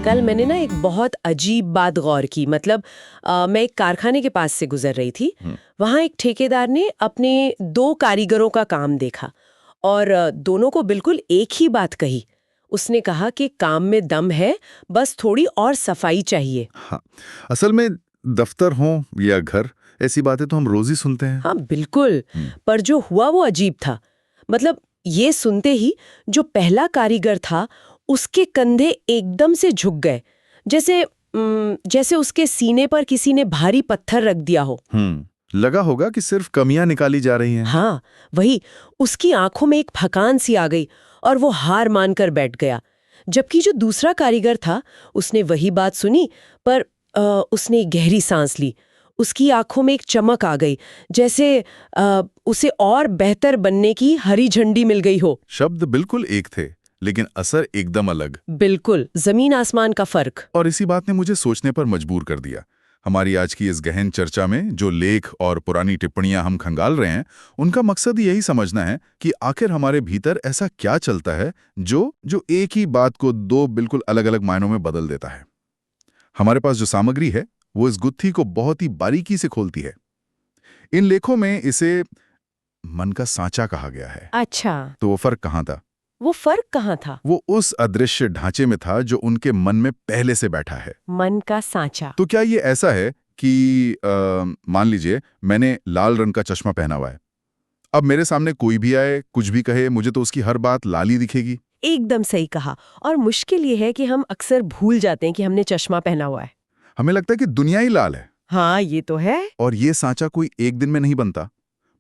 कल मैंने ना एक बहुत अजीब बात गौर की। मतलब मैं एक कारखाने के पास से गुजर रही थी। वहाँ एक ठेकेदार ने अपने 2 कारीगरों का काम देखा और दोनों को बिल्कुल एक ही बात कही। उसने कहा कि काम में दम है, बस थोड़ी और सफाई चाहिए। हाँ, असल में दफ्तर हो या घर, ऐसी बातें तो हम रोज ही सुनते हैं। हाँ बिल्कुल, पर जो हुआ वो अजीब था। मतलब ये सुनते ही जो पहला कारीगर था उसके कंधे एकदम से झुक गए, जैसे उसके सीने पर किसी ने भारी पत्थर रख दिया हो। लगा होगा कि सिर्फ कमियां निकाली जा रही हैं। हाँ वही, उसकी आंखों में एक थकान सी आ गई और वो हार मानकर बैठ गया। जबकि जो दूसरा कारीगर था उसने वही बात सुनी, पर उसने एक गहरी सांस ली। उसकी आंखों में एक चमक आ गई, जैसे उसे और बेहतर बनने की हरी झंडी मिल गई हो। शब्द बिल्कुल एक थे, लेकिन असर एकदम अलग। बिल्कुल जमीन आसमान का फर्क। और इसी बात ने मुझे सोचने पर मजबूर कर दिया। हमारी आज की इस गहन चर्चा में जो लेख और पुरानी टिप्पणियां हम खंगाल रहे हैं, उनका मकसद यही समझना है कि आखिर हमारे भीतर ऐसा क्या चलता है जो एक ही बात को 2 बिल्कुल अलग अलग मायनों में बदल देता है। हमारे पास जो सामग्री है वो इस गुत्थी को बहुत ही बारीकी से खोलती है। इन लेखों में इसे मन का सांचा कहा गया है। अच्छा, तो वो फर्क कहाँ था? वो फर्क कहाँ था? वो उस अदृश्य ढांचे में था जो उनके मन में पहले से बैठा है। मन का सांचा। तो क्या ये ऐसा है कि मान लीजिए मैंने लाल रंग का चश्मा पहना हुआ है। अब मेरे सामने कोई भी आए, कुछ भी कहे, मुझे तो उसकी हर बात लाल ही दिखेगी। एकदम सही कहा। और मुश्किल ये है कि हम अक्सर भूल जाते हैं कि हमने चश्मा पहना हुआ है। हमें लगता है कि दुनिया ही लाल है। हाँ ये तो है। और ये सांचा कोई एक दिन में नहीं बनता।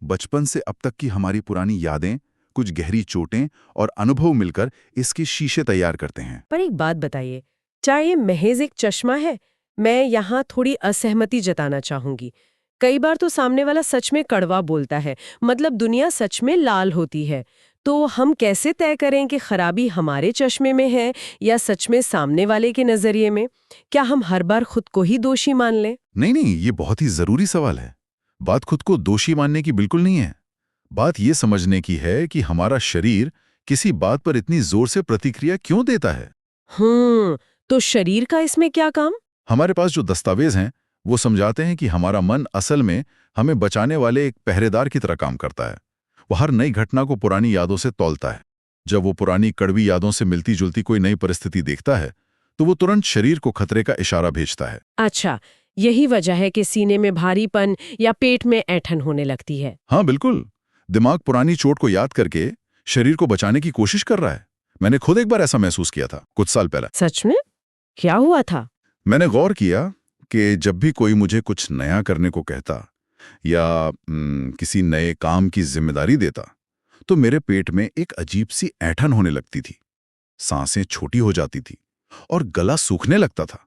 बचपन से अब तक की हमारी पुरानी यादें, कुछ गहरी चोटें और अनुभव मिलकर इसके शीशे तैयार करते हैं। पर एक बात बताइए, चाहे ये महज एक चश्मा है, मैं यहाँ थोड़ी असहमति जताना चाहूंगी। कई बार तो सामने वाला सच में कड़वा बोलता है, मतलब दुनिया सच में लाल होती है। तो हम कैसे तय करें कि खराबी हमारे चश्मे में है या सच में सामने वाले के नजरिए में? क्या हम हर बार खुद को ही दोषी मान लें? नहीं, ये बहुत ही जरूरी सवाल है। बात खुद को दोषी मानने की बिल्कुल नहीं है। बात ये समझने की है कि हमारा शरीर किसी बात पर इतनी जोर से प्रतिक्रिया क्यों देता है। तो शरीर का इसमें क्या काम? हमारे पास जो दस्तावेज हैं वो समझाते हैं कि हमारा मन असल में हमें बचाने वाले एक पहरेदार की तरह काम करता है। वो हर नई घटना को पुरानी यादों से तौलता है। जब वो पुरानी कड़वी यादों से मिलती जुलती कोई नई परिस्थिति देखता है तो वो तुरंत शरीर को खतरे का इशारा भेजता है। अच्छा, यही वजह है कि सीने में भारीपन या पेट में ऐंठन होने लगती है। हाँ बिल्कुल, दिमाग पुरानी चोट को याद करके शरीर को बचाने की कोशिश कर रहा है। मैंने खुद एक बार ऐसा महसूस किया था कुछ साल पहले। सच में? क्या हुआ था? मैंने गौर किया कि जब भी कोई मुझे कुछ नया करने को कहता या किसी नए काम की जिम्मेदारी देता तो मेरे पेट में एक अजीब सी ऐंठन होने लगती थी। सांसें छोटी हो जाती थी और गला सूखने लगता था।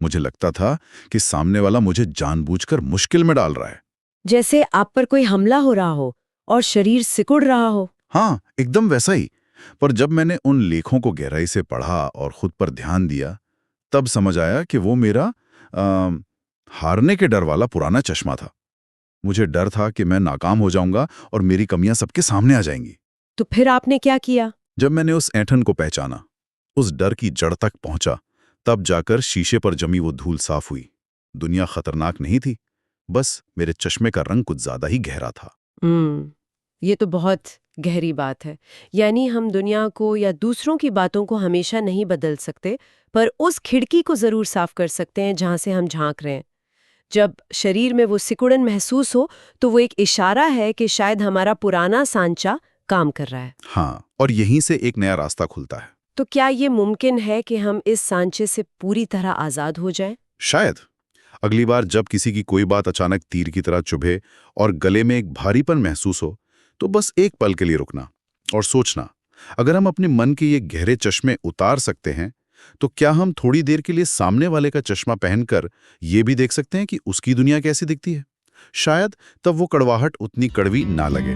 मुझे लगता था कि सामने वाला मुझे जानबूझकर मुश्किल में डाल रहा है। जैसे आप पर कोई हमला हो रहा हो और शरीर सिकुड़ रहा हो। हाँ, एकदम वैसा ही। पर जब मैंने उन लेखों को गहराई से पढ़ा और खुद पर ध्यान दिया, तब समझ आया कि वो मेरा हारने के डर वाला पुराना चश्मा था। मुझे डर था कि मैं नाकाम हो जाऊंगा और मेरी कमियां सबके सामने आ जाएंगी। तो फिर आपने क्या किया? जब मैंने उस ऐंठन को पहचाना, उस डर की जड़ तक पहुंचा, तब जाकर शीशे पर जमी वो धूल साफ हुई। दुनिया खतरनाक नहीं थी, बस मेरे चश्मे का रंग कुछ ज्यादा ही गहरा था। ये तो बहुत गहरी बात है। यानी हम दुनिया को या दूसरों की बातों को हमेशा नहीं बदल सकते, पर उस खिड़की को जरूर साफ कर सकते हैं जहां से हम झांक रहे हैं। जब शरीर में वो सिकुड़न महसूस हो तो वो एक इशारा है कि शायद हमारा पुराना सांचा काम कर रहा है। हाँ, और यहीं से एक नया रास्ता खुलता है। तो क्या ये मुमकिन है कि हम इस सांचे से पूरी तरह आजाद हो जाएं? शायद। अगली बार जब किसी की कोई बात अचानक तीर की तरह चुभे और गले में एक भारीपन महसूस हो, तो बस एक पल के लिए रुकना और सोचना, अगर हम अपने मन के ये गहरे चश्मे उतार सकते हैं, तो क्या हम थोड़ी देर के लिए सामने वाले का चश्मा पहनकर ये भी देख सकते हैं कि उसकी दुनिया कैसी दिखती है? शायद तब वो कड़वाहट उतनी कड़वी ना लगे।